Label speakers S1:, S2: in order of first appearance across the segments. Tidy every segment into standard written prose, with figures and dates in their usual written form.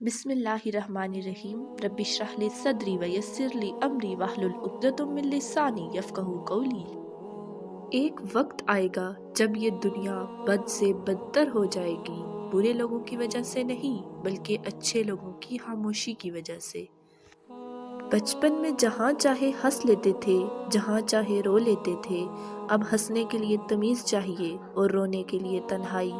S1: बिस्मिल्लाहिर्रहमानिर्रहीम रब्बि इश्रह ली सदरी व यस्सिर ली अमरी वहलुल उक़दतम मिन लिसानी यफ़क़हू क़ौली। एक वक्त आएगा जब ये दुनिया बद से बदतर हो जाएगी, बुरे लोगों की वजह से नहीं बल्कि अच्छे लोगों की खामोशी की वजह से। बचपन में जहाँ चाहे हंस लेते थे, जहाँ चाहे रो लेते थे। अब हंसने के लिए तमीज़ चाहिए और रोने के लिए तन्हाई।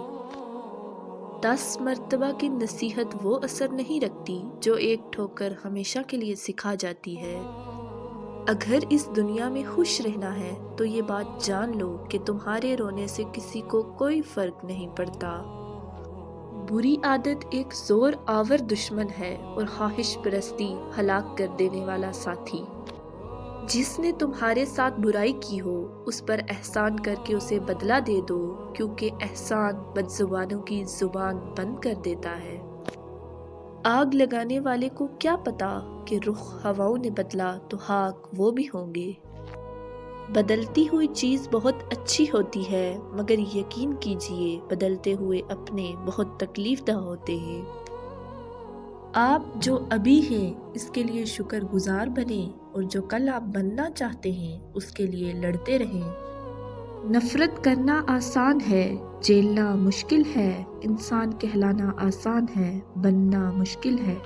S1: 10 मर्तबा की नसीहत वो असर नहीं रखती जो एक ठोकर हमेशा के लिए सिखा जाती है। अगर इस दुनिया में खुश रहना है तो ये बात जान लो कि तुम्हारे रोने से किसी को कोई फर्क नहीं पड़ता। बुरी आदत एक जोर आवर दुश्मन है और ख्वाहिश परस्ती हलाक कर देने वाला साथी। जिसने तुम्हारे साथ बुराई की हो उस पर एहसान करके उसे बदला दे दो, क्योंकि एहसान बदजुबानों की जुबान बंद कर देता है। आग लगाने वाले को क्या पता कि रुख हवाओं ने बदला तो खाक वो भी होंगे। बदलती हुई चीज़ बहुत अच्छी होती है, मगर यकीन कीजिए बदलते हुए अपने बहुत तकलीफदा होते हैं। आप जो अभी हैं इसके लिए शुक्रगुजार बने और जो कल आप बनना चाहते हैं उसके लिए लड़ते रहें। नफ़रत करना आसान है, झेलना मुश्किल है। इंसान कहलाना आसान है, बनना मुश्किल है।